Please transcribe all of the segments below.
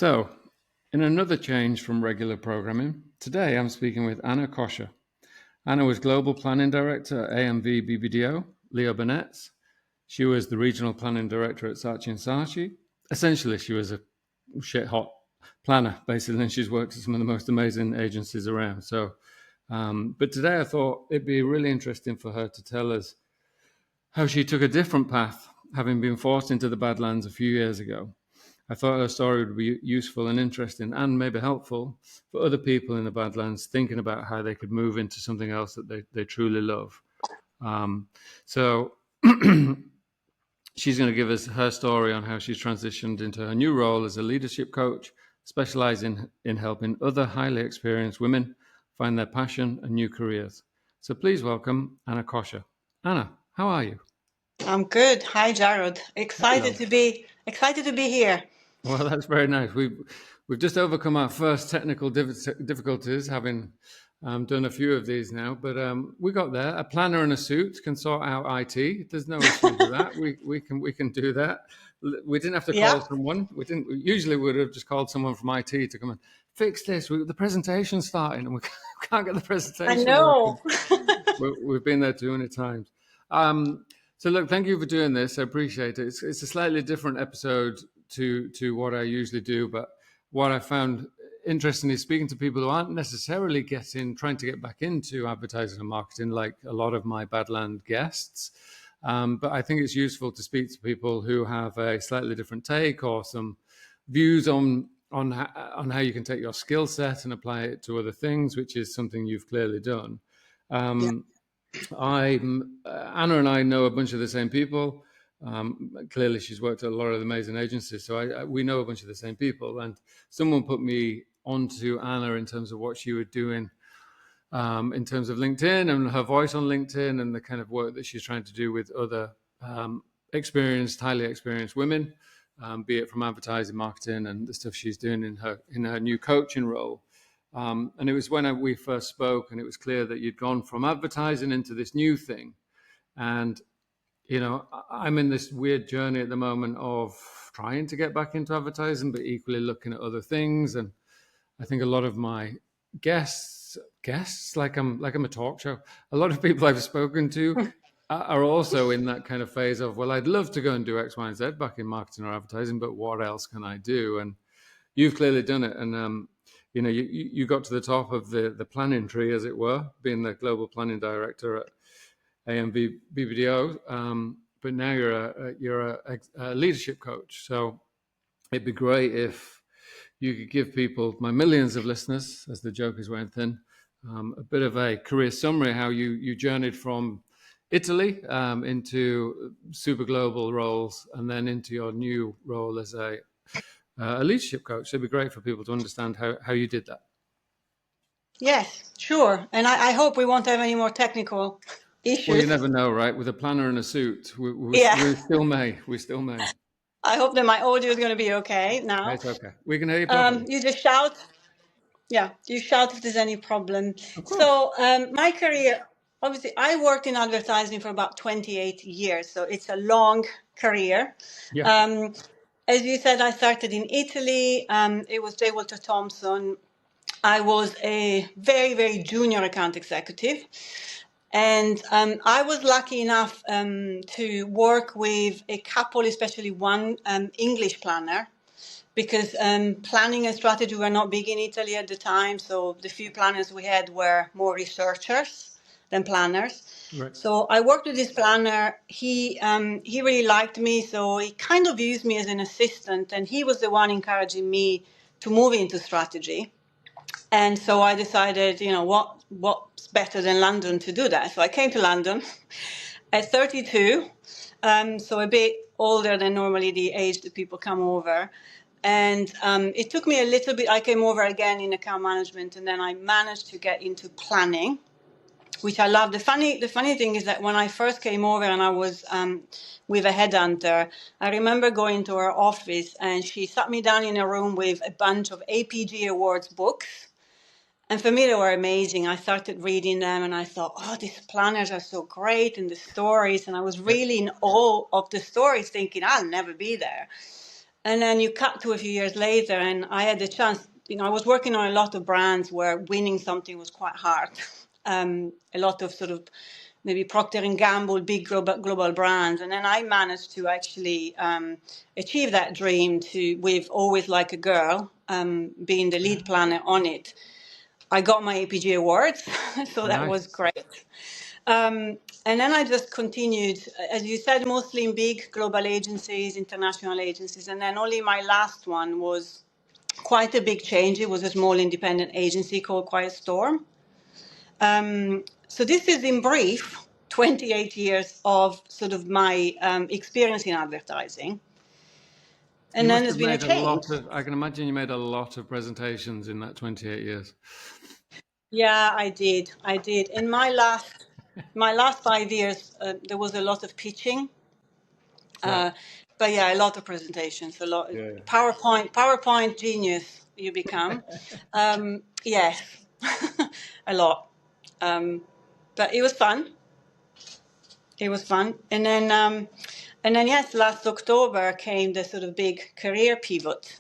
So, in another change from regular programming, today I'm speaking with Anna Coscia. Anna was Global Planning Director at AMV BBDO, Leo Burnett's. She was the Regional Planning Director at Saatchi & Saatchi. Essentially, she was a shit-hot planner, basically, and she's worked at some of the most amazing agencies around. But today I thought it'd be really interesting for her to tell us how she took a different path, having been forced into the Badlands a few years ago. I thought her story would be useful and interesting and maybe helpful for other people in the Badlands thinking about how they could move into something else that they truly love. So she's going to give us her story on how she's transitioned into her new role as a leadership coach, specializing in helping other highly experienced women find their passion and new careers. So please welcome Anna Coscia. Anna, how are you? I'm good. Hi, Jared. Hello. Excited to be here. Well, that's very nice. We've just overcome our first technical difficulties, having done a few of these now. But we got there. A planner in a suit can sort out IT. There's no issue with that. We can do that. We didn't have to Yeah. call someone. We didn't. Usually, we would have just called someone from IT to come and fix this. The presentation's starting, and we can't get the I presentation working. know. We've been there too many times. So look, thank you for doing this. I appreciate it. It's a slightly different episode to what I usually do, but what I found interesting is speaking to people who aren't necessarily trying to get back into advertising and marketing, like a lot of my Badland guests. But I think it's useful to speak to people who have a slightly different take or some views on how you can take your skill set and apply it to other things, which is something you've clearly done. Yeah. Anna and I know a bunch of the same people. Clearly, she's worked at a lot of amazing agencies, so we know a bunch of the same people. And someone put me onto Anna in terms of what she was doing in terms of LinkedIn and her voice on LinkedIn and the kind of work that she's trying to do with other highly experienced women, be it from advertising, marketing, and the stuff she's doing in her new coaching role. And it was when we first spoke, and it was clear that you'd gone from advertising into this new thing. And, I'm in this weird journey at the moment of trying to get back into advertising, but equally looking at other things. And I think a lot of my guests, like I'm a talk show, a lot of people I've spoken to are also in that kind of phase of, well, I'd love to go and do X, Y, and Z back in marketing or advertising, but what else can I do? And you've clearly done it. And, you got to the top of the planning tree, as it were, being the global planning director at AMV BBDO. But now you're a leadership coach. So it'd be great if you could give people, my millions of listeners, as the joke is wearing thin, a bit of a career summary, how you journeyed from Italy into super global roles and then into your new role as a leadership coach. So it'd be great for people to understand how you did that. Yes, sure. And I hope we won't have any more technical issues. Well, you never know, right? With a planner in a suit, we still may. We still may. I hope that my audio is going to be okay now. It's okay. We can hear you perfectly. You just shout. Yeah, you shout if there's any problem. Of course. So my career, obviously, I worked in advertising for about 28 years. So it's a long career. Yeah. As you said, I started in Italy. It was J. Walter Thompson. I was a very, very junior account executive. And I was lucky enough to work with a couple, especially one English planner, because planning and strategy were not big in Italy at the time. So the few planners we had were more researchers than planners. Right. So I worked with this planner. He really liked me, so he kind of used me as an assistant, and he was the one encouraging me to move into strategy. And so I decided, what's better than London to do that? So I came to London at 32, so a bit older than normally the age that people come over. And it took me a little bit. I came over again in account management, and then I managed to get into planning, which I love. The funny thing is that when I first came over and I was with a headhunter, I remember going to her office and she sat me down in a room with a bunch of APG Awards books. And for me, they were amazing. I started reading them and I thought, oh, these planners are so great and the stories. And I was really in awe of the stories, thinking I'll never be there. And then you cut to a few years later, and I had the chance. I was working on a lot of brands where winning something was quite hard. A lot of sort of maybe Procter and Gamble, big global brands, and then I managed to actually achieve that dream with Always Like a Girl, being the lead planner on it. I got my APG awards, so that was Nice. great. And then I just continued, as you said, mostly in big global agencies, international agencies. And then only my last one was quite a big change. It was a small independent agency called Quiet Storm. So this is in brief 28 years of sort of my experience in advertising. You And then must there's have been a made a change. lot of, I can imagine you made a lot of presentations in that 28 years. Yeah, I did. I did. In my last 5 years, there was a lot of pitching. Right. But yeah, a lot of presentations, a lot Yeah. PowerPoint genius you become. Yes, a lot. But it was fun. It was fun, and then yes, last October came the sort of big career pivot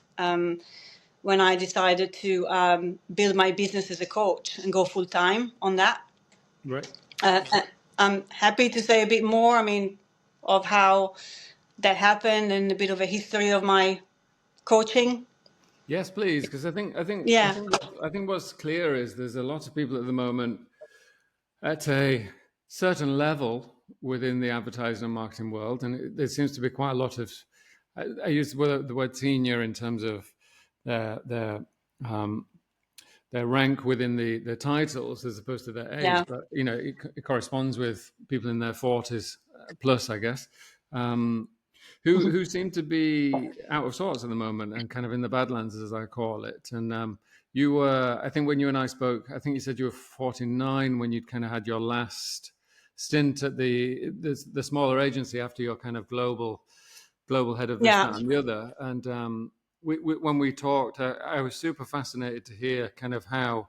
when I decided to build my business as a coach and go full time on that. Right. I'm happy to say a bit more. I mean, of how that happened and a bit of a history of my coaching. Yes, please, because Yeah, I think what's clear is there's a lot of people at the moment at a certain level within the advertising and marketing world, and there seems to be quite a lot of. I use the word senior in terms of their um, their rank within the titles as opposed to their age, yeah, but it corresponds with people in their 40s plus, I guess. Um, mhm. who seem to be out of sorts at the moment and kind of in the Badlands, as I call it. And you were, I think, when you and I spoke, I think you said you were 49 when you'd kind of had your last stint at the smaller agency after your kind of global head of this, Yeah, that, and the other. And when we talked, I was super fascinated to hear kind of how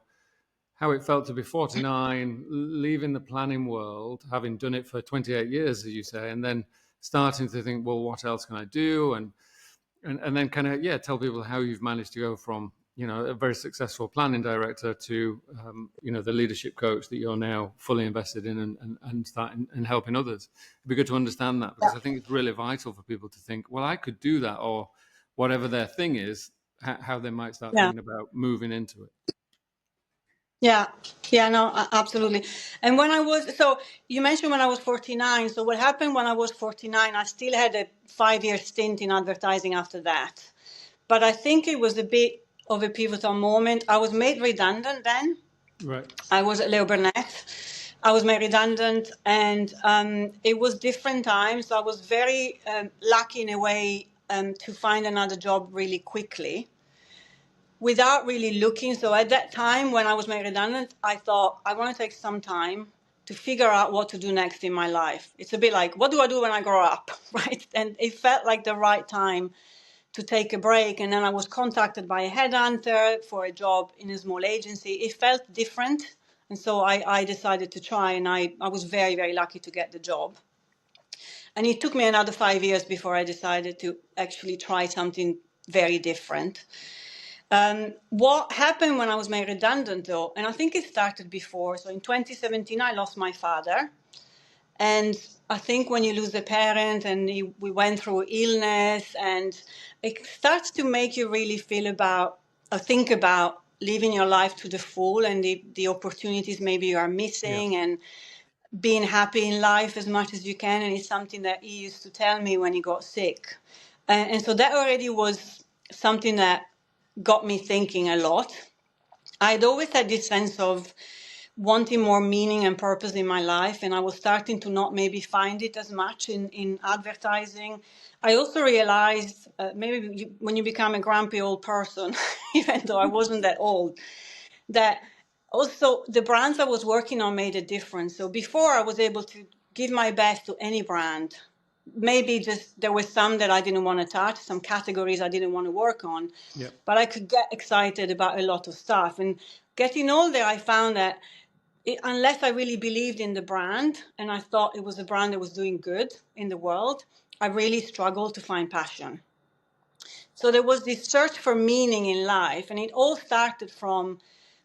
it felt to be 49, leaving the planning world, having done it for 28 years, as you say, and then starting to think, well, what else can I do? And then kind of, yeah, tell people how you've managed to go from, a very successful planning director to, the leadership coach that you're now fully invested in and starting and helping others. It'd be good to understand that because I think it's really vital for people to think, well, I could do that, or whatever their thing is, how they might start yeah. thinking about moving into it. Yeah, yeah, no, absolutely. And so you mentioned when I was 49. So what happened when I was 49, I still had a 5 year stint in advertising after that. But I think it was a bit of a pivotal moment. I was made redundant then. Right. I was at Leo Burnett. I was made redundant, and it was different times. I was very lucky in a way to find another job really quickly without really looking. So at that time, when I was made redundant, I thought I want to take some time to figure out what to do next in my life. It's a bit like, what do I do when I grow up, right? And it felt like the right time to take a break. And then I was contacted by a headhunter for a job in a small agency. It felt different. And so I decided to try, and I was very, very lucky to get the job. And it took me another 5 years before I decided to actually try something very different. What happened when I was made redundant, though, and I think it started before. So in 2017, I lost my father. And I think when you lose a parent and we went through illness, and it starts to make you really think about living your life to the full and the opportunities maybe you are Yeah. missing, and being happy in life as much as you can. And it's something that he used to tell me when he got sick. And so that already was something that got me thinking a lot. I'd always had this sense of wanting more meaning and purpose in my life, and I was starting to not maybe find it as much in advertising. I also realized when you become a grumpy old person, even though I wasn't that old, that also the brands I was working on made a difference. So before I was able to give my best to any brand. Maybe just there were some that I didn't want to touch, some categories I didn't want to work on, Yeah. but I could get excited about a lot of stuff. And getting older, I found that unless I really believed in the brand and I thought it was a brand that was doing good in the world, I really struggled to find passion. So there was this search for meaning in life, and it all started from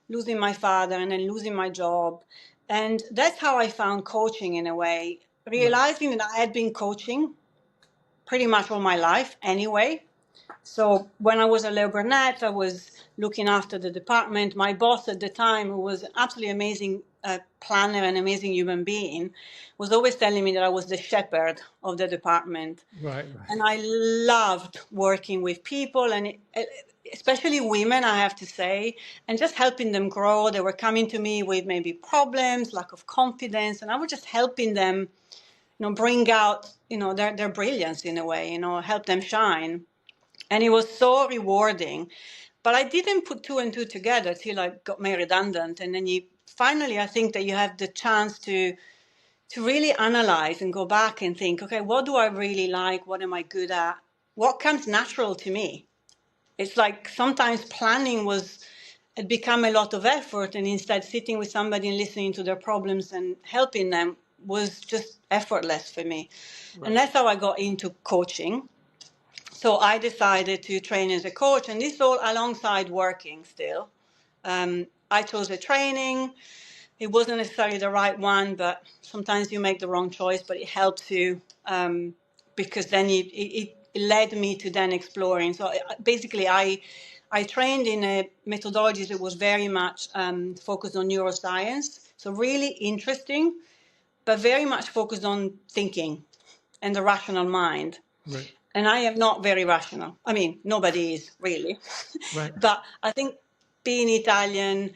losing my father and then losing my job. And that's how I found coaching in a way, Right. realizing that I had been coaching pretty much all my life anyway. So when I was a Leo Burnett, I was looking after the department. My boss at the time, who was an absolutely amazing planner and amazing human being, was always telling me that I was the shepherd of the department. Right. Right. And I loved working with people, and especially women, I have to say, and just helping them grow. They were coming to me with maybe problems, lack of confidence, and I was just helping them, bring out, their brilliance in a way, help them shine. And it was so rewarding. But I didn't put two and two together till I got made redundant. And then finally, I think that you have the chance to really analyze and go back and think, okay, what do I really like? What am I good at? What comes natural to me? It's like sometimes planning had become a lot of effort, and instead sitting with somebody and listening to their problems and helping them was just effortless for me. Right. And that's how I got into coaching. So I decided to train as a coach, and this all alongside working still. I chose a training. It wasn't necessarily the right one, but sometimes you make the wrong choice, but it helps you, because then it led me to then exploring. So basically, I trained in a methodology that was very much focused on neuroscience. So really interesting, but very much focused on thinking and the rational mind. Right. And I am not very rational. I mean, nobody is really. Right. But I think being Italian,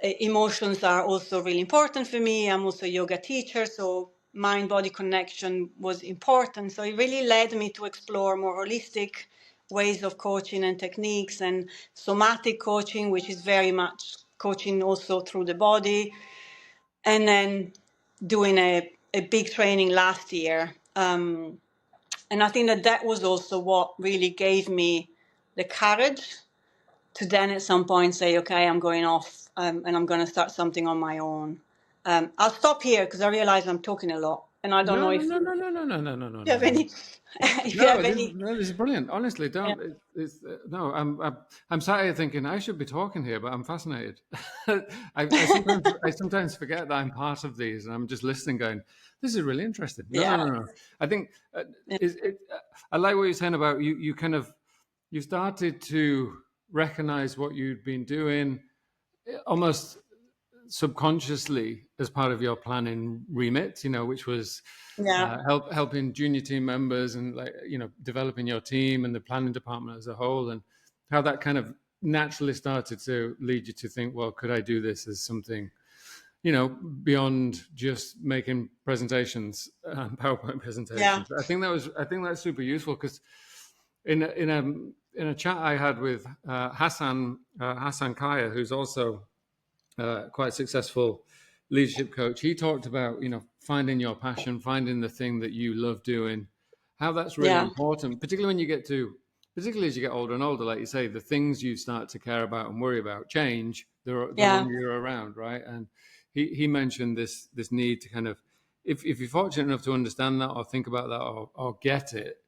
emotions are also really important for me. I'm also a yoga teacher, so mind-body connection was important. So it really led me to explore more holistic ways of coaching and techniques, and somatic coaching, which is very much coaching also through the body. And then doing a big training last year. And I think that was also what really gave me the courage to then at some point say, okay, I'm going off, and I'm going to start something on my own. I'll stop here because I realize I'm talking a lot, and I don't No, know no, if no, you no, no, no, no, no, no, no, have no, no. any, if you No, have any. this is brilliant. Honestly, Yeah, don't. No, I'm sat here thinking I should be talking here, but I'm fascinated. I sometimes forget that I'm part of these, and I'm just listening, going, "This is really interesting." No, no, yeah, no, no. I think yeah, is it. I like what you're saying about you. You kind of you started to recognize what you'd been doing almost subconsciously as part of your planning remit, which was yeah, helping junior team members and developing your team and the planning department as a whole, and how that kind of naturally started to lead you to think, well, could I do this as something, beyond just making presentations, PowerPoint yeah, presentations. I think that's super useful because in a chat I had with Hassan Kaya, who's also quite successful leadership coach, he talked about finding your passion, finding the thing that you love doing, how that's really yeah, important, particularly as you get older and older. Like you say, the things you start to care about and worry about change the yeah, longer you're around, right? And he mentioned this need to kind of, if you're fortunate enough to understand that or think about that or get it,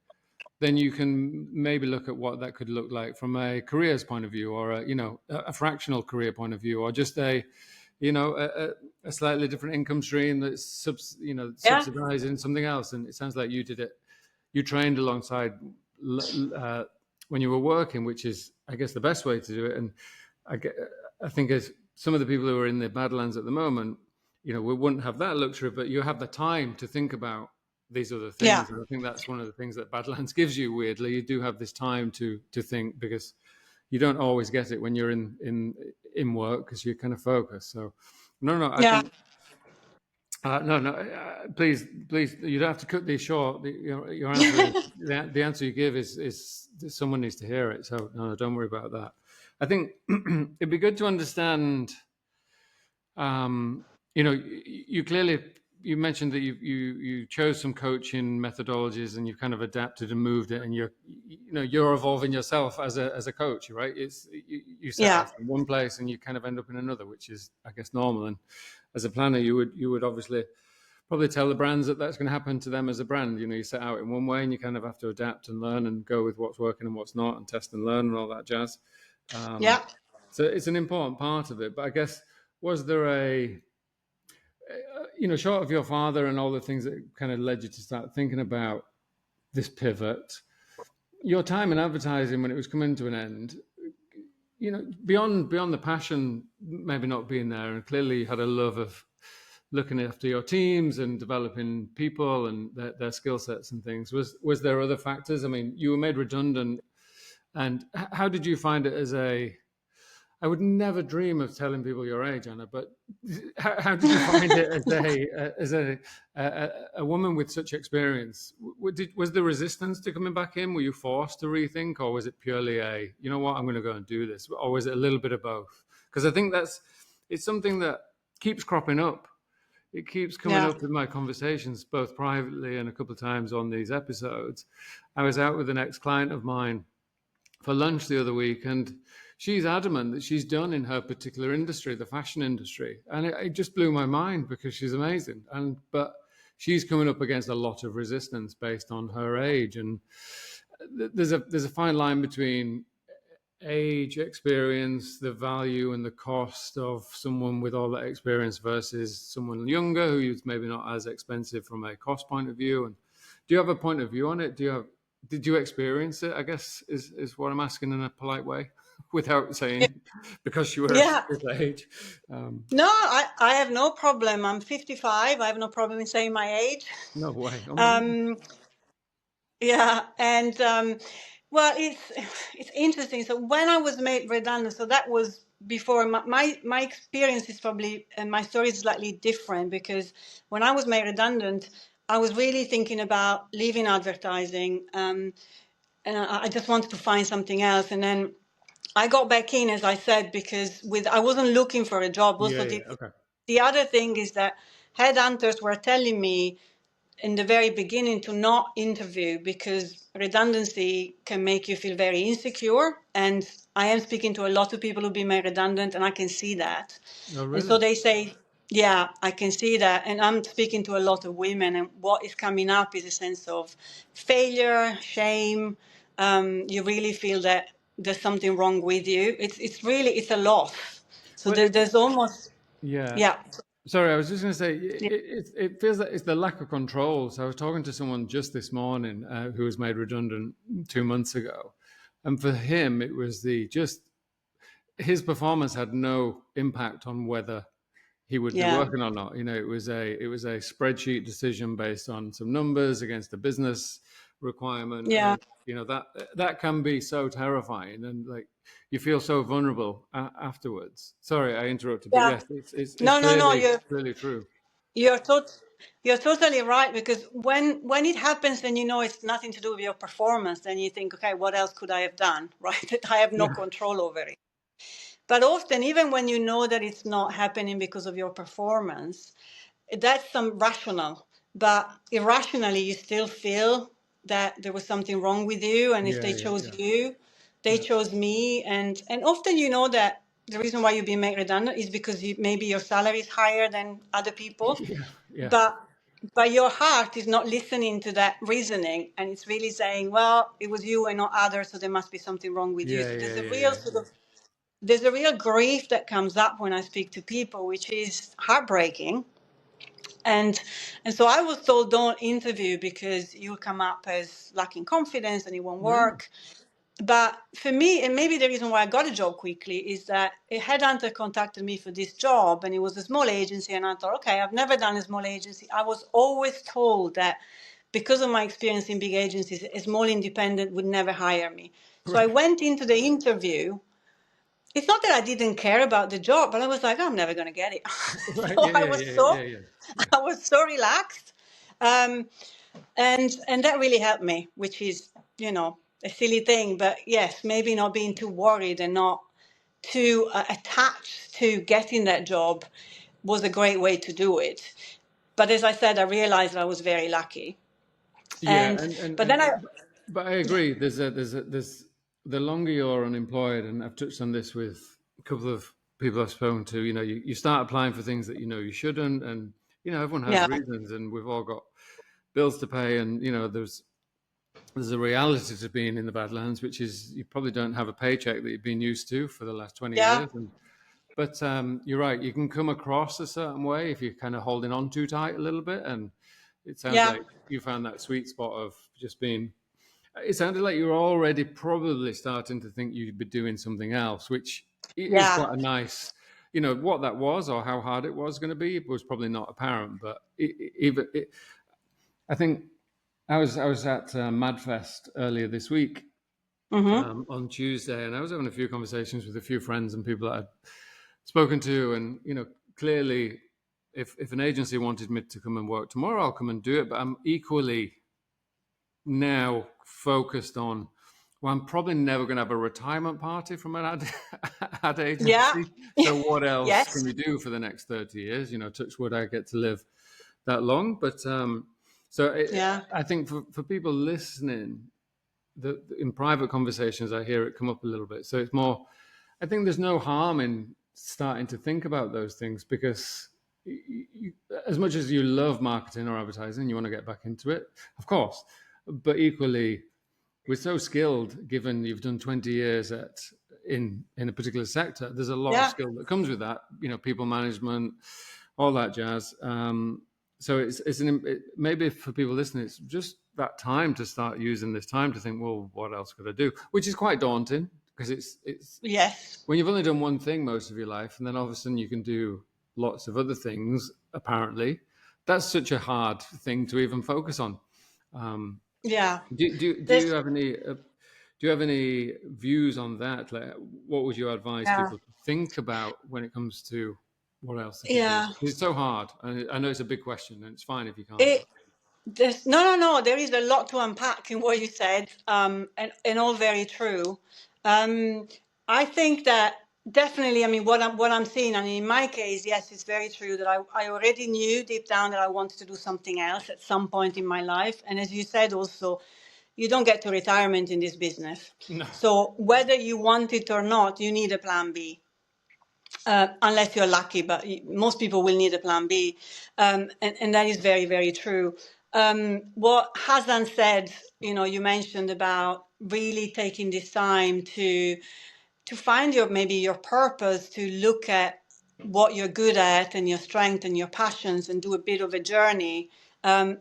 then you can maybe look at what that could look like from a careers point of view, or a fractional career point of view, or just a slightly different income stream that's yeah, subsidizing something else. And it sounds like you did it. You trained alongside uh, when you were working, which is, I guess, the best way to do it. And I, I think as some of the people who are in the Badlands at the moment, we wouldn't have that luxury, but you have the time to think about these other yeah, things. And I think that's one of the things that Badlands gives you. Weirdly, you do have this time to think, because you don't always get it when you're in work, because you're kind of focused. So no, I yeah, think no, please, you don't have to cut these short. Your answer is the answer you give is someone needs to hear it. So no, don't worry about that. I think it'd be good to understand. You clearly, you mentioned that you chose some coaching methodologies and you've kind of adapted and moved it, and you're evolving yourself as a coach, right? You set yeah, off in one place and you kind of end up in another, which is, I guess, normal. And as a planner, you would obviously probably tell the brands that that's going to happen to them as a brand. You set out in one way, and you kind of have to adapt and learn and go with what's working and what's not, and test and learn and all that jazz. Um, Yeah. so it's an important part of it. But I guess, was there short of your father and all the things that kind of led you to start thinking about this pivot, your time in advertising when it was coming to an end, beyond the passion maybe not being there, and clearly you had a love of looking after your teams and developing people and their skill sets and things. Was there other factors? I mean, you were made redundant, and how did you find it as a? I would never dream of telling people your age, Anna. But how did you find it as a woman with such experience? Was there resistance to coming back in? Were you forced to rethink, or was it purely you know what, I'm going to go and do this, or was it a little bit of both? Because I think it's something that keeps cropping up. It keeps coming Yeah. up in my conversations, both privately and a couple of times on these episodes. I was out with an ex-client of mine for lunch the other week, and she's adamant that she's done in her particular industry, the fashion industry, and it just blew my mind because she's amazing. But she's coming up against a lot of resistance based on her age, and there's a fine line between age, experience, the value and the cost of someone with all that experience versus someone younger who's maybe not as expensive from a cost point of view. And do you have a point of view on it? Did you experience it, I guess, is what I'm asking in a polite way, without saying because you were Yeah. this age. No, I have no problem. I'm 55. I have no problem in saying my age. No way. Oh my God. Um, yeah, and well, it's interesting. So when I was made redundant, so that was before my experience is probably, and my story is slightly different, because when I was made redundant, I was really thinking about leaving advertising, and I just wanted to find something else, and then I got back in, as I said, because I wasn't looking for a job. Yeah, Also, yeah, okay. the other thing is that headhunters were telling me in the very beginning to not interview, because redundancy can make you feel very insecure. And I am speaking to a lot of people who've been made redundant, and I can see that. Oh, And so really? they say, yeah, I can see that. And I'm speaking to a lot of women, and what is coming up is a sense of failure, shame. You really feel that there's something wrong with you. It's a loss. So Well, there's almost, yeah. yeah, Sorry, I was just going to say, yeah, it feels like it's the lack of control. So I was talking to someone just this morning who was made redundant 2 months ago, and for him, it was just his performance had no impact on whether he would be yeah, working or not. It was a spreadsheet decision based on some numbers against a business requirement, yeah, and that can be so terrifying, and like you feel so vulnerable afterwards. Sorry, I interrupted, but yeah. yes, it's No, no, no. clearly true. You're tot- you're totally right, because when it happens, then you know it's nothing to do with your performance. Then you think, okay, what else could I have done, right? That I have no Yeah, control over it. But often, even when you know that it's not happening because of your performance, that's some rational. But irrationally, you still feel that there was something wrong with you, and if yeah, they yeah, chose yeah, you, they yeah, chose me. And often you know that the reason why you've been made redundant is because maybe your salary is higher than other people, yeah, yeah, but your heart is not listening to that reasoning, and it's really saying, well, it was you and not others, so there must be something wrong with you. yeah, So yeah, there's a yeah, real yeah, sort of there's a real grief that comes up when I speak to people, which is heartbreaking. And so I was told, don't interview because you'll come up as lacking confidence and it won't really, work. But for me, and maybe the reason why I got a job quickly, is that a headhunter contacted me for this job, and it was a small agency. And I thought, okay, I've never done a small agency. I was always told that because of my experience in big agencies, a small independent would never hire me. So I right, went into the interview. It's not that I didn't care about the job, but I was like, I'm never going to get it. right, So yeah, yeah, yeah, yeah, yeah, yeah, I was so relaxed. Um, and that really helped me, which is, a silly thing, but yes, maybe not being too worried and not too attached to getting that job was a great way to do it. But as I said, I realized I was very lucky. yeah, And but then I, but I agree. There's the longer you're unemployed, and I've touched on this with a couple of people I've spoken to. You start applying for things that you shouldn't, and everyone has Yeah. reasons, and we've all got bills to pay, and there's a reality to being in the Badlands, which is you probably don't have a paycheck that you've been used to for the last 20 Yeah. years. But you're right, you can come across a certain way if you're kind of holding on too tight a little bit. And it sounds Yeah. like you found that sweet spot of just being, it sounded like you were already probably starting to think you'd be doing something else, which is Yeah. quite a nice, what that was or how hard it was going to be was probably not apparent. But I think I was at Madfest earlier this week, Mm-hmm. on Tuesday, and I was having a few conversations with a few friends and people that I'd spoken to, and clearly, if an agency wanted me to come and work tomorrow, I'll come and do it. But I'm equally now focused on. Well, I'm probably never going to have a retirement party from an ad Yeah. agency. So what else can Yes. we do for the next 30 years? Touch wood, I get to live that long. But Yeah. I think for people listening, in private conversations, I hear it come up a little bit. So it's more, I think there's no harm in starting to think about those things, because as much as you love marketing or advertising, you want to get back into it, of course. But equally, we're so skilled, given you've done 20 years in a particular sector. There's a lot of Yeah. skill that comes with that, people management, all that jazz. So maybe for people listening, it's just that time to start using this time to think, well, what else could I do? Which is quite daunting, because it's Yes. when you've only done one thing most of your life, and then all of a sudden you can do lots of other things. Apparently, that's such a hard thing to even focus on. Um, Yeah. do This. you have any views on that? Like, what would you advise Yeah. people to think about when it comes to what else they could do? Yeah. It's so hard, and I know it's a big question, and it's fine if you can't. It. No, no, no. There is a lot to unpack in what you said, and all very true. Um, I think that definitely. I mean, what I'm seeing, and in my case, yes, it's very true that I already knew deep down that I wanted to do something else at some point in my life. And as you said, also, you don't get to retirement in this business. No. So whether you want it or not, you need a plan B. Unless you're lucky, but most people will need a plan B. And that is very, very true. What Hassan said, you mentioned about really taking this time to find maybe your purpose, to look at what you're good at and your strength and your passions, and do a bit of a journey,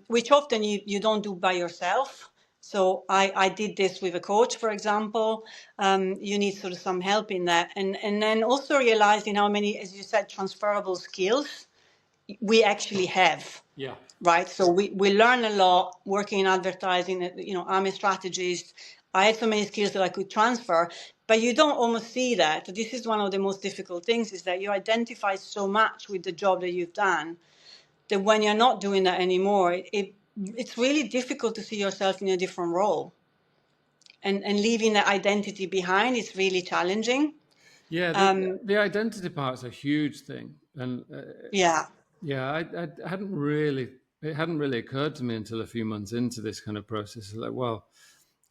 which often you don't do by yourself. So I did this with a coach, for example. You need sort of some help in that. And then also realizing how many, as you said, transferable skills we actually have. Yeah. Right. So we learn a lot working in advertising. I'm a strategist. I had so many skills that I could transfer, but you don't almost see that. This is one of the most difficult things, is that you identify so much with the job that you've done, that when you're not doing that anymore, it's really difficult to see yourself in a different role. And leaving that identity behind is really challenging. Yeah, Um, the identity part's a huge thing, and yeah. yeah, I hadn't really, it hadn't really occurred to me until a few months into this kind of process. Like, well,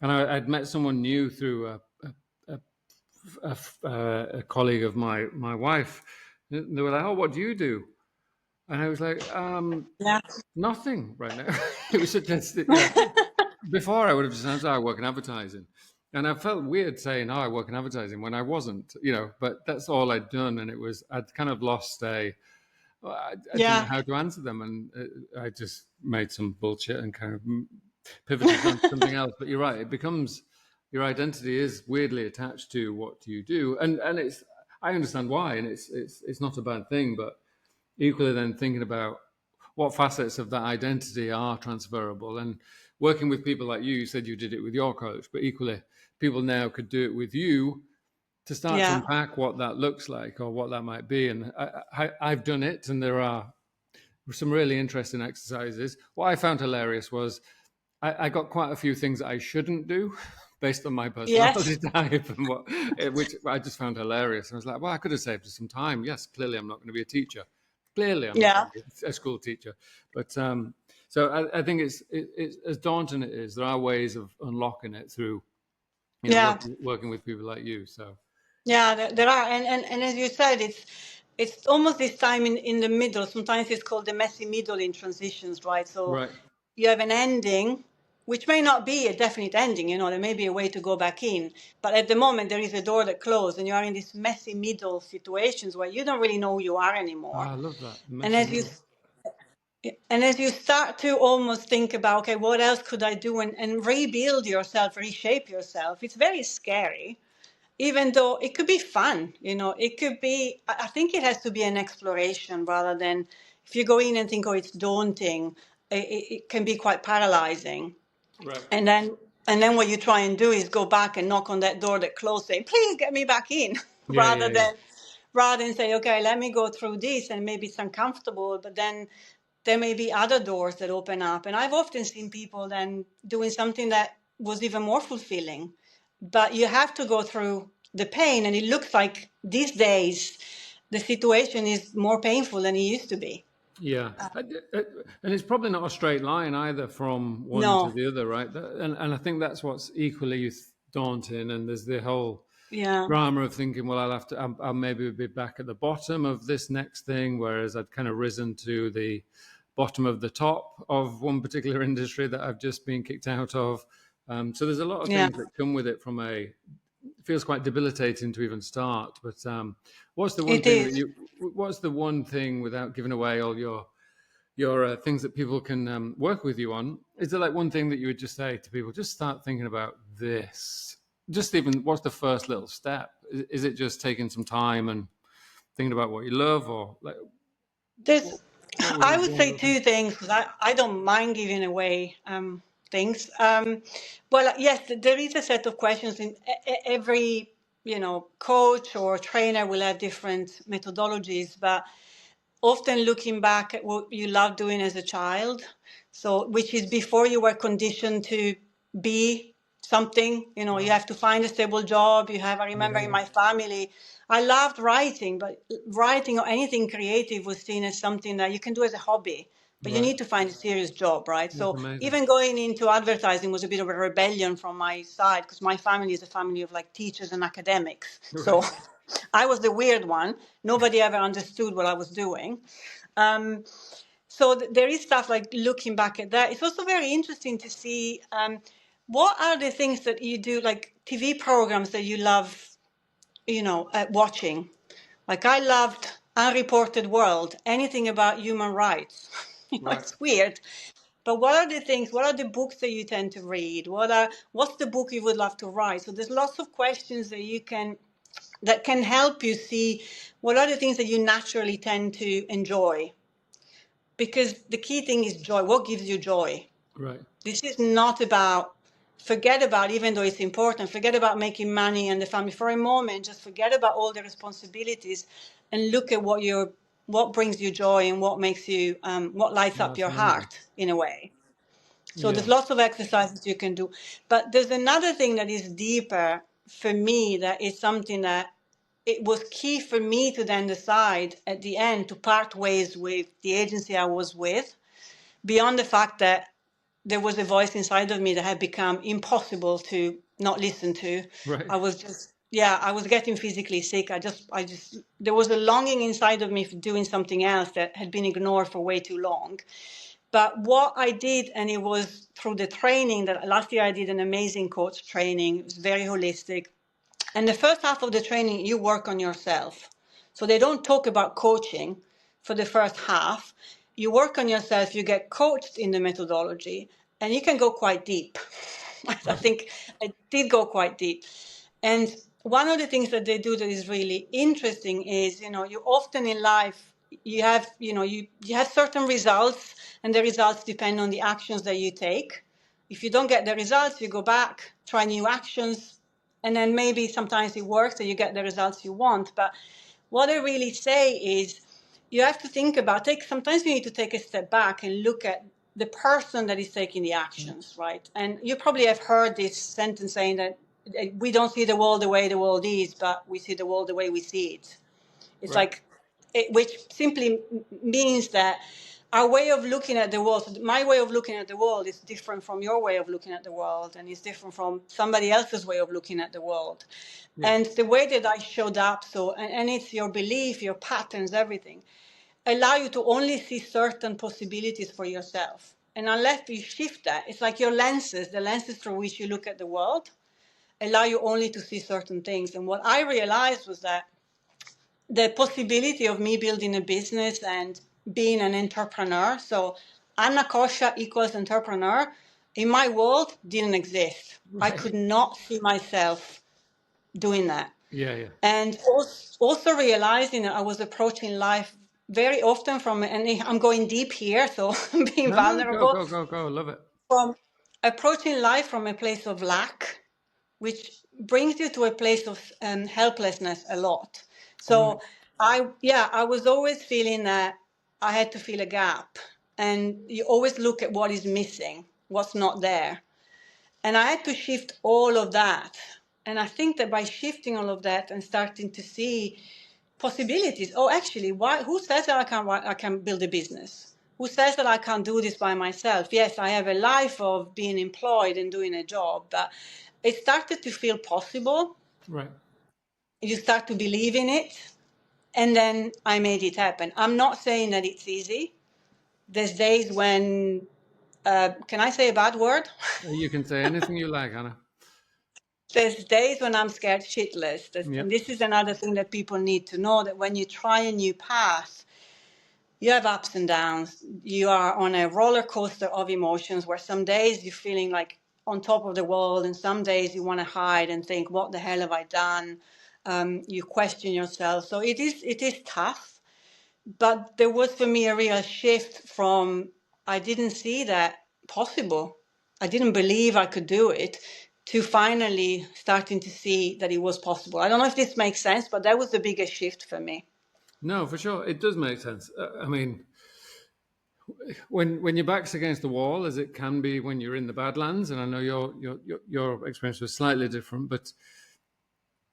and I'd met someone new through a colleague of my wife. They were like, "Oh, what do you do?" And I was like, Yeah. "Nothing right now." It was just, before I would have just answered, "I work in advertising," and I felt weird saying, "Oh, I work in advertising," when I wasn't, But that's all I'd done, and I'd kind of lost I didn't know Yeah. how to answer them, and I just made some bullshit and kind of pivoted on something else. But you're right; it becomes, your identity is weirdly attached to what you do, and I understand why, and it's not a bad thing. But equally, then thinking about what facets of that identity are transferable, and working with people like you said you did it with your coach, but equally, people now could do it with you, to start to Yeah. unpack what that looks like or what that might be. And I've done it, and there are some really interesting exercises. What I found hilarious was I got quite a few things that I shouldn't do based on my Yes. personality type, and which I just found hilarious. I was like, well, I could have saved some time. Yes, clearly I'm not going to be a teacher. Clearly I'm not Yeah. going to be a school teacher. But so I think it's as daunting it is. There are ways of unlocking it through Yeah. working with people like you. So Yeah, there are, and as you said, it's it's almost this time in the middle. Sometimes it's called the messy middle in transitions, right? So Right. you have an ending, which may not be a definite ending, there may be a way to go back in. But at the moment, there is a door that closed, and you are in this messy middle situations where you don't really know who you are anymore. Ah, I love that. And Messy as you middle. and as you start to almost think about, okay, what else could I do, and rebuild yourself, reshape yourself, it's very scary, even though it could be fun. It could be, I think it has to be an exploration rather than, if you go in and think, oh, it's daunting, it can be quite paralyzing. Right. And then what you try and do is go back and knock on that door that closed, saying, please get me back in, Yeah, yeah, yeah. rather than say, okay, let me go through this, and maybe it's uncomfortable, but then there may be other doors that open up. And I've often seen people then doing something that was even more fulfilling. But you have to go through the pain. And it looks like these days the situation is more painful than it used to be. Yeah, and it's probably not a straight line either from one to No. the other, right? And I think that's what's equally daunting. And there's the whole Yeah. drama of thinking, well, I'll maybe be back at the bottom of this next thing, whereas I'd kind of risen to the bottom of the top of one particular industry that I've just been kicked out of. So there's a lot of Yeah. things that come with it from a it feels quite debilitating to even start. But what's the one It thing that is. you? What's the one thing without giving away all your things that people can work with you on? Is there like one thing that you would just say to people? Just start thinking about this. Just even what's the first little step? Is it just taking some time and thinking about what you love, or like There's, what would I be would one say little thing? two things, because I don't mind giving away things. Well, yes, there is a set of questions in every, coach or trainer will have different methodologies, but often looking back at what you loved doing as a child, so which is before you were conditioned to be something. You Wow. have to find a stable job. I remember in Yeah. my family, I loved writing, but writing or anything creative was seen as something that you can do as a hobby, but you Right. need to find a serious job, right? That's So amazing. even going into advertising was a bit of a rebellion from my side, because my family is a family of like teachers and academics. So Right. I was the weird one. Nobody ever understood what I was doing. Um, so there is stuff like looking back at that. It's also very interesting to see what are the things that you do, like TV programs that you love, watching. Like I loved Unreported World, anything about human rights. Right. It's weird. But what are the things? What are the books that you tend to read? What's the book you would love to write? So there's lots of questions that can help you see what are the things that you naturally tend to enjoy. Because the key thing is joy. What gives you joy? Right. This is not about, forget about, even though it's important, forget about making money and the family for a moment. Just forget about all the responsibilities and look at what brings you joy and what lights Oh, up that's your amazing. heart in a way. So there's Yeah. lots of exercises you can do. But there's another thing that is deeper for me, that is something that it was key for me to then decide at the end to part ways with the agency I was with, beyond the fact that there was a voice inside of me that had become impossible to not listen to. Right. I was just, yeah, I was getting physically sick. There was a longing inside of me for doing something else that had been ignored for way too long. But what I did, and it was through the training that last year I did an amazing coach training. It was very holistic. And the first half of the training, you work on yourself. So they don't talk about coaching for the first half. You work on yourself, you get coached in the methodology, and you can go quite deep. I Right. think I did go quite deep. And one of the things that they do that is really interesting is, you often in life, you have certain results, and the results depend on the actions that you take. If you don't get the results, you go back, try new actions, and then maybe sometimes it works and you get the results you want. But what I really say is you have to think about, sometimes you need to take a step back and look at the person that is taking the actions, right? And you probably have heard this sentence saying that we don't see the world the way the world is, but we see the world the way we see it. It's Right. like, which simply means that our way of looking at the world, so my way of looking at the world is different from your way of looking at the world, and it's different from somebody else's way of looking at the world. Yeah. And the way that I showed up, so, and it's your belief, your patterns, everything, allow you to only see certain possibilities for yourself. And unless you shift that, it's like your lenses, the lenses through which you look at the world, allow you only to see certain things. And what I realized was that the possibility of me building a business and being an entrepreneur, so Anna Coscia equals entrepreneur, in my world didn't exist. I Right. could not see myself doing that. Yeah, yeah. And also realizing that I was approaching life very often from, and I'm going deep here, so I'm being No, no, go, vulnerable, go, go, go. Love it. from approaching life from a place of lack, which brings you to a place of helplessness a lot. Right. So I was always feeling that I had to fill a gap, and you always look at what is missing, what's not there. And I had to shift all of that. And I think that by shifting all of that and starting to see possibilities, oh, actually, who says that I can build a business? Who says that I can't do this by myself? Yes, I have a life of being employed and doing a job, but it started to feel possible. Right. You start to believe in it. And then I made it happen. I'm not saying that it's easy. There's days when, can I say a bad word? You can say anything you like, Anna. There's days when I'm scared shitless. And Yep. this is another thing that people need to know, that when you try a new path, you have ups and downs. You are on a roller coaster of emotions where some days you're feeling like on top of the world, and some days you want to hide and think, what the hell have I done? You question yourself. So it is tough. But there was for me a real shift from, I didn't see that possible. I didn't believe I could do it, to finally starting to see that it was possible. I don't know if this makes sense, but that was the biggest shift for me. No, for sure. It does make sense. I mean, when your back's against the wall, as it can be when you're in the Badlands, and I know your experience was slightly different, but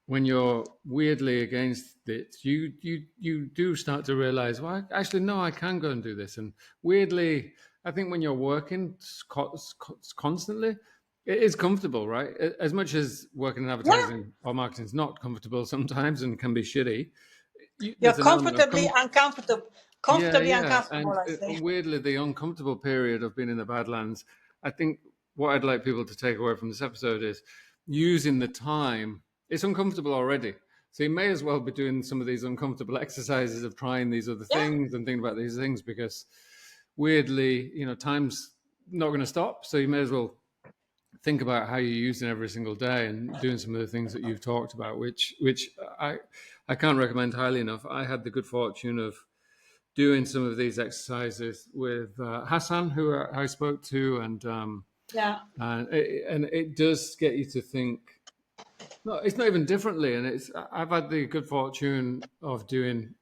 when you're weirdly against it, you do start to realize, well, actually, no, I can go and do this. And weirdly, I think when you're working constantly, it is comfortable, right? As much as working in Yeah, advertising or marketing is not comfortable sometimes and can be shitty, you're there's an element of yeah, comfortably yeah. uncomfortable, And I say. weirdly, the uncomfortable period of being in the Badlands, I think what I'd like people to take away from this episode is using the time. It's uncomfortable already. So you may as well be doing some of these uncomfortable exercises of trying these other Yeah, things and thinking about these things, because weirdly, time's not going to stop. So you may as well think about how you're using every single day and doing some of the things that you've talked about, which I can't recommend highly enough. I had the good fortune of doing some of these exercises with Hassan, who I spoke to, yeah, and it does get you to think. No, it's not even differently, and I've had the good fortune of doing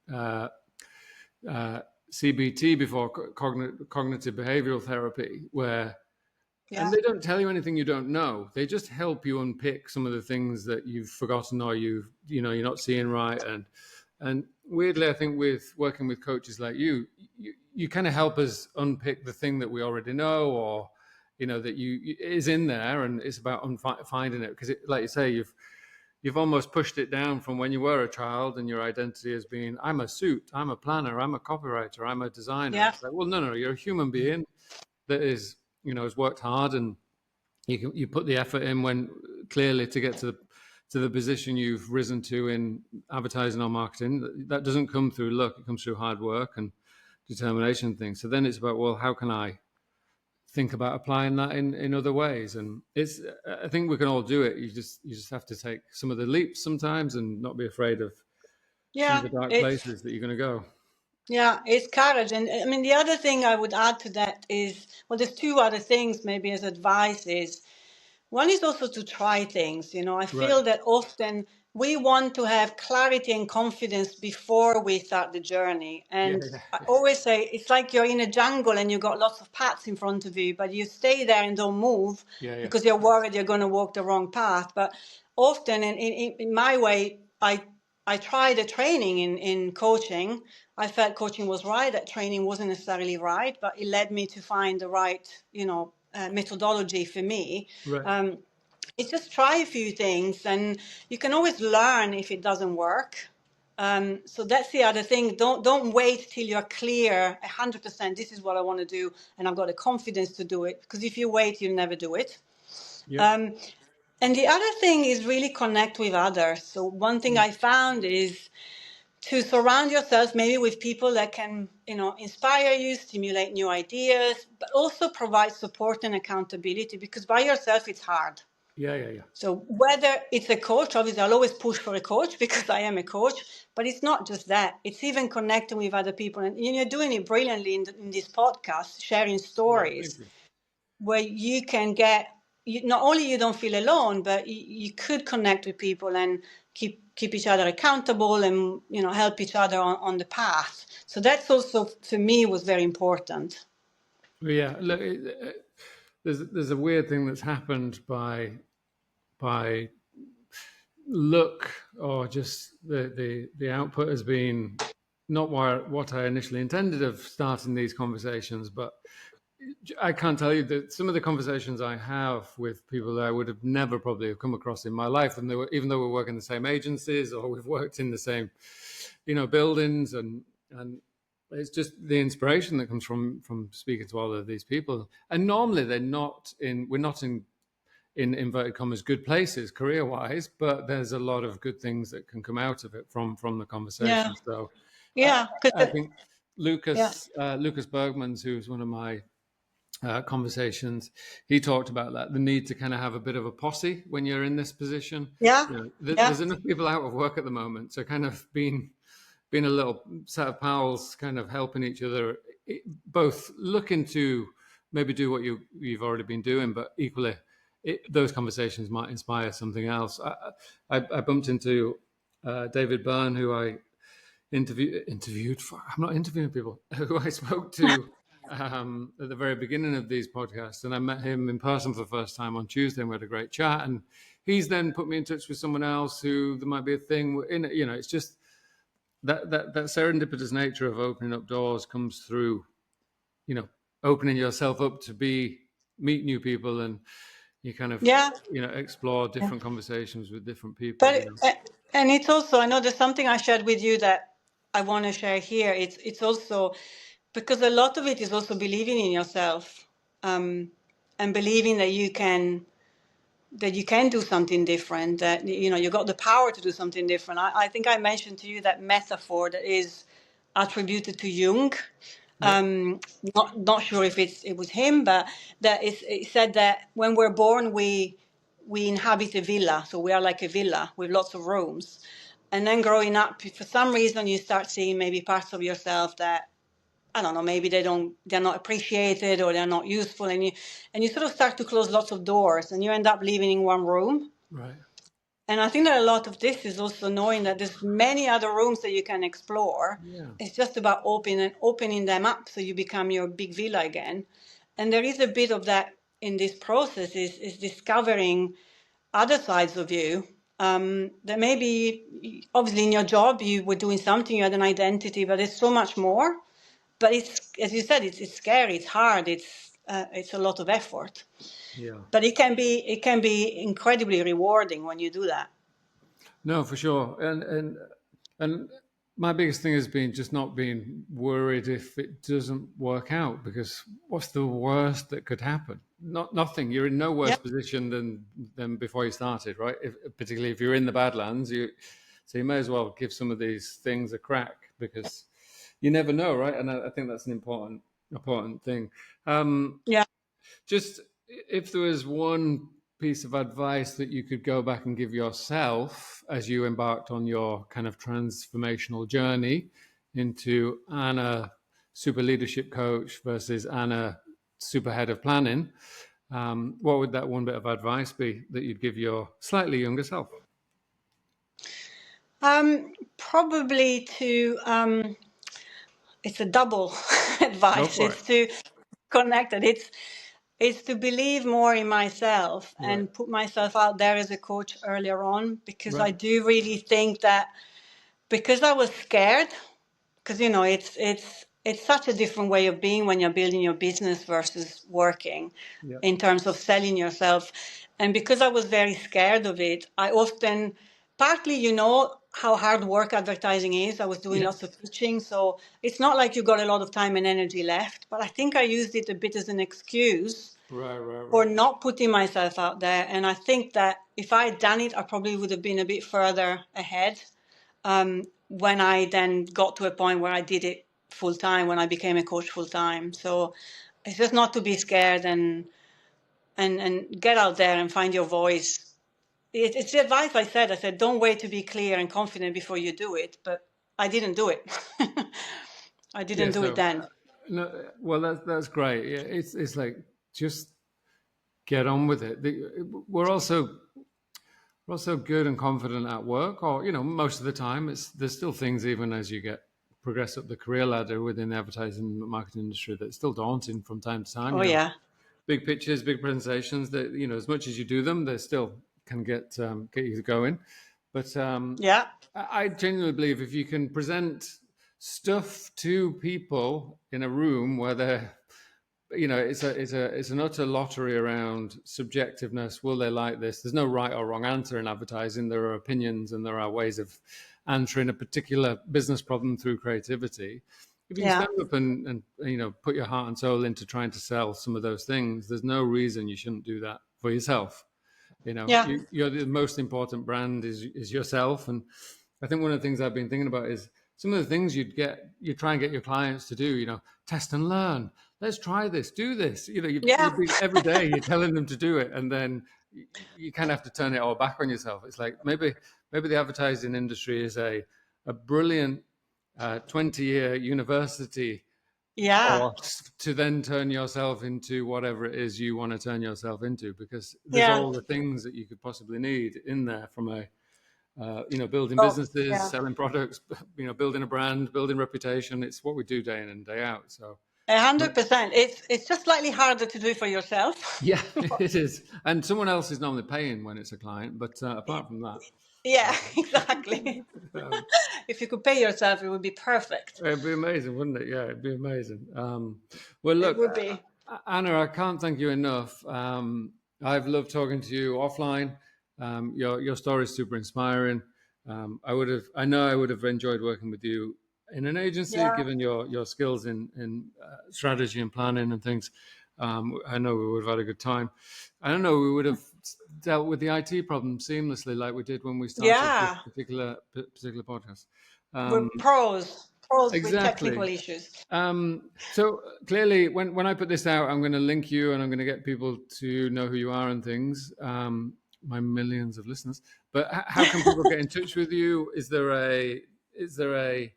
CBT before, cognitive behavioral therapy, where yeah, and they don't tell you anything you don't know. They just help you unpick some of the things that you've forgotten or you're not seeing right. And weirdly, I think with working with coaches like you kind of help us unpick the thing that we already know, or that is in there, and it's about finding it, because like you say, you've almost pushed it down from when you were a child, and your identity has been, I'm a suit, I'm a planner, I'm a copywriter, I'm a designer. yeah, It's like, well, no, you're a human being that is has worked hard, and you put the effort in when clearly to get to the position you've risen to in advertising or marketing. That doesn't come through luck. It comes through hard work and determination and things. So then it's about, well, how can I think about applying that in other ways? And I think we can all do it. You just have to take some of the leaps sometimes and not be afraid of some of yeah. the dark It's places that you're going to go. Yeah, it's courage. And I mean, the other thing I would add to that is, well, there's two other things maybe as advice is, one is also to try things. I Right. feel that often we want to have clarity and confidence before we start the journey. Yeah, And yeah, I yeah, always say it's like you're in a jungle and you've got lots of paths in front of you, but you stay there and don't move yeah, yeah. because you're worried you're going to walk the wrong path. But often, in my way, I tried a training in coaching. I felt coaching was right, that training wasn't necessarily right, but it led me to find the right, methodology for me. Right. It's just try a few things, and you can always learn if it doesn't work. So that's the other thing. Don't wait till you're clear 100%. This is what I want to do, and I've got the confidence to do it. Because if you wait, you'll never do it. Yeah. And the other thing is really connect with others. So one thing I found is to surround yourself maybe with people that can, inspire you, stimulate new ideas, but also provide support and accountability, because by yourself it's hard. Yeah. Yeah. Yeah. So whether it's a coach, obviously I'll always push for a coach because I am a coach, but it's not just that. It's even connecting with other people. And you're doing it brilliantly in this podcast, sharing Yeah. Thank stories you. where you can not only you don't feel alone, but you could connect with people and keep each other accountable and, help each other on the path. So that's also, for me, was very important. Well, yeah. Look, there's a weird thing that's happened by look, or just the output has been not what I initially intended of starting these conversations, but I can't tell you that some of the conversations I have with people that I would have never probably have come across in my life, and even though we work in the same agencies or we've worked in the same, buildings, and it's just the inspiration that comes from speaking to all of these people. And normally we're not in inverted commas good places career wise, but there's a lot of good things that can come out of it from the Yeah, conversation. So yeah, I think yeah, Lucas Bergmans, who's one of my conversations, he talked about that, the need to kind of have a bit of a posse when you're in this position. yeah, yeah, There's enough people out of work at the moment, so kind of being a little set of pals, kind of helping each other, both looking to maybe do what you've already been doing, but equally those conversations might inspire something else. I bumped into David Byrne, who I interviewed for. I'm not interviewing people who I spoke to at the very beginning of these podcasts, and I met him in person for the first time on Tuesday, and we had a great chat. And he's then put me in touch with someone else who there might be a thing in it. It's just that serendipitous nature of opening up doors comes through, opening yourself up to meet new people, and you kind of yeah. explore different conversations with different people. But and it's also, I know there's something I shared with you that I want to share here. It's also because a lot of it is also believing in yourself, and believing that you can do something different. That you got the power to do something different. I think I mentioned to you that metaphor that is attributed to Jung. Yeah. Not sure if it was him, but it said that when we're born, we inhabit a villa, so we are like a villa with lots of rooms. And then growing up, for some reason, you start seeing maybe parts of yourself that, I don't know, maybe they're not appreciated or they're not useful, and you sort of start to close lots of doors, and you end up living in one room. Right. And I think that a lot of this is also knowing that there's many other rooms that you can explore. Yeah. It's just about opening them up so you become your big villa again. And there is a bit of that in this process is discovering other sides of you. That maybe, obviously, in your job, you were doing something, you had an identity, but there's so much more. But it's, as you said, it's scary, it's hard, it's a lot of effort. Yeah. But it can be incredibly rewarding when you do that. No, for sure. And my biggest thing has been just not being worried if it doesn't work out, because what's the worst that could happen? Nothing. You're in no worse Yeah, position than before you started, right? Particularly if you're in the Badlands, so you may as well give some of these things a crack, because you never know, right? And I think that's an important thing. yeah. Just if there was one piece of advice that you could go back and give yourself as you embarked on your kind of transformational journey into Anna, super leadership coach, versus Anna, super head of planning, what would that one bit of advice be that you'd give your slightly younger self? Probably it's a double Go advice. for it. It's to connect it. It's to believe more in myself Right. and put myself out there as a coach earlier on, because I Right. do really think that because I was scared, because it's such a different way of being when you're building your business versus working Yeah. in terms of selling yourself. And because I was very scared of it, I often, partly, how hard work advertising is. I was doing Yeah. lots of pitching, so it's not like you got a lot of time and energy left. But I think I used it a bit as an excuse Right. Right. for Right. not putting myself out there. And I think that if I had done it, I probably would have been a bit further ahead when I then got to a point where I did it full time, when I became a coach full time. So it's just not to be scared and get out there and find your voice. It's the advice I said. I said, don't wait to be clear and confident before you do it. But I didn't do it. I Yeah. didn't do it So, then. no, well, that's great. Yeah, it's like just get on with it. We're also good and confident at work, or most of the time. There's still things, even as you progress up the career ladder within the advertising and marketing industry, that's still daunting from time to time. Oh, yeah. Big pictures, big presentations. That as much as you do them, they still can get you going. But Yeah. I genuinely believe if you can present stuff to people in a room where they're it's an utter lottery around subjectiveness. Will they like this? There's no right or wrong answer in advertising. There are opinions and there are ways of answering a particular business problem through creativity. If you can Yeah. stand up and put your heart and soul into trying to sell some of those things, there's no reason you shouldn't do that for yourself. Yeah. You're the most important brand is yourself. And I think one of the things I've been thinking about is some of the things you try and get your clients to do, test and learn. Let's try this, do this. Yeah. Every day you're telling them to do it. And then you kind of have to turn it all back on yourself. It's like maybe the advertising industry is a brilliant 20-year university Yeah. course to then turn yourself into whatever it is you want to turn yourself into, because there's Yeah. all the things that you could possibly need in there from a building Oh, businesses, yeah. selling products, building a brand, building reputation. It's what we do day in and day out. So 100%. It's just slightly harder to do for yourself. yeah, it is. And someone else is normally paying when it's a client, but apart from that, Yeah, exactly. um, If you could pay yourself, it would be perfect. it'd be amazing, wouldn't it? Yeah, it'd be amazing. Well, It look, would be. Anna, I can't thank you enough. I've loved talking to you offline. Your story is super inspiring. I know I would have enjoyed working with you in an agency, Yeah. given your skills in strategy and planning and things. I know we would have had a good time. I don't know, we would have dealt with the IT problem seamlessly, like we did when we started this Yeah. particular podcast. We're Um, pros with technical exactly. issues. So clearly, when I put this out, I'm going to link you and I'm going to get people to know who you are and things. My millions of listeners. But how can people get in touch with you? Is there a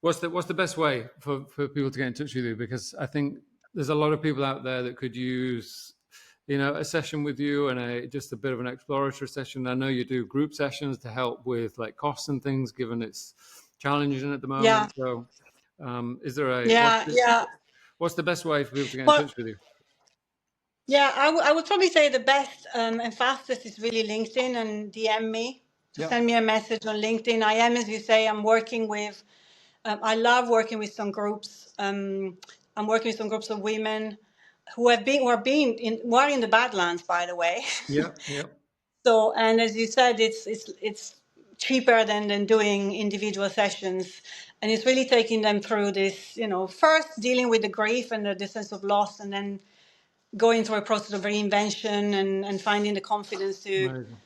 what's the best way for people to get in touch with you? Because I think there's a lot of people out there that could use a session with you and just a bit of an exploratory session. I know you do group sessions to help with like costs and things, given it's challenging at the Yeah. moment. So is there Yeah. Yeah. what's the best way for people to get in Well, touch with you? yeah, I would probably say the best and fastest is really LinkedIn, and DM me. Just Yeah, send me a message on LinkedIn. I am, as you say, I'm working with, I love working with some groups. I'm working with some groups of women who are in the Badlands, by the way. yeah, yeah. So, and as you said, it's cheaper than doing individual sessions, and it's really taking them through this. First dealing with the grief and the sense of loss, and then going through a process of reinvention and finding the confidence Amazing.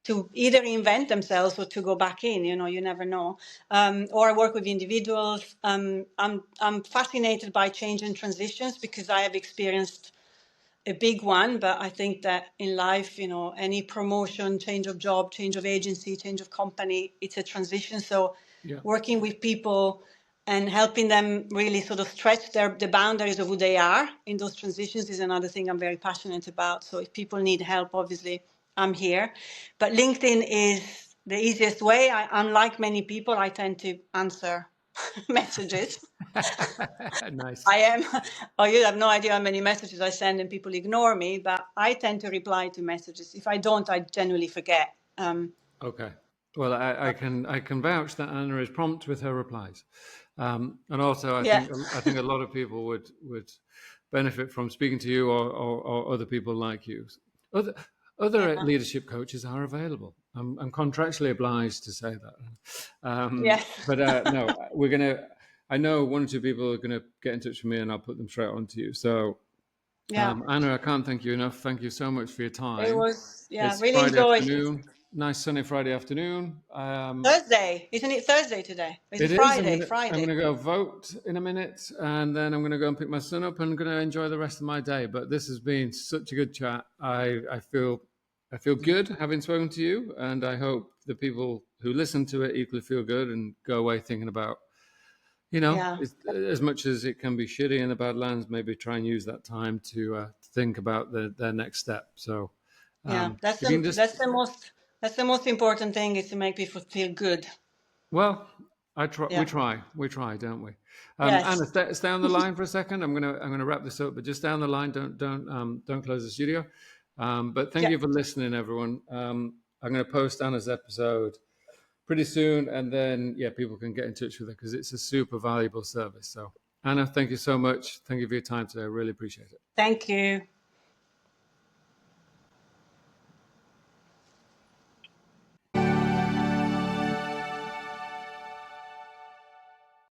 to either reinvent themselves or to go back in. You never know. Or I work with individuals. I'm fascinated by change and transitions because I have experienced a big one, but I think that in life, any promotion, change of job, change of agency, change of company, it's a transition. So Yeah, working with people and helping them really sort of stretch the boundaries of who they are in those transitions is another thing I'm very passionate about. So if people need help, obviously I'm here. But LinkedIn is the easiest way. Unlike many people, I tend to answer messages. nice. I am. Oh, you have no idea how many messages I send and people ignore me, but I tend to reply to messages. If I don't, I genuinely forget. Okay. Well, I can vouch that Anna is prompt with her replies, and also Yeah, I think a lot of people would benefit from speaking to you or other people like you. Other other yeah, leadership coaches are available. I'm contractually obliged to say that, yes, but no, we're gonna. I know one or two people are gonna get in touch with me, and I'll put them straight on to you. So, yeah. Anna, I can't thank you enough. Thank you so much for your It time. was, yeah, It's really Friday enjoyed it. afternoon, nice sunny Friday afternoon. Thursday, isn't it Thursday today? Is it It is. Friday? I'm Friday. gonna go vote in a minute, and then I'm gonna go and pick my son up, and I'm gonna enjoy the rest of my day. But this has been such a good chat. I feel good having spoken to you, and I hope the people who listen to it equally feel good and go away thinking about, Yeah, as much as it can be shitty in the Badlands, maybe try and use that time to think about their next step. So yeah. if you can just That's the most important thing is to make people feel good. Well, I try. Yeah. We try, don't we? Anna, Yes. stay on the line for a second. I'm gonna wrap this up, but just stay on the line. Don't close the studio. But thank Yeah. you for listening, everyone. I'm gonna post Anna's episode pretty soon, and then yeah, people can get in touch with her because it's a super valuable service. So, Anna, thank you so much. Thank you for your time today. I really appreciate it. Thank you.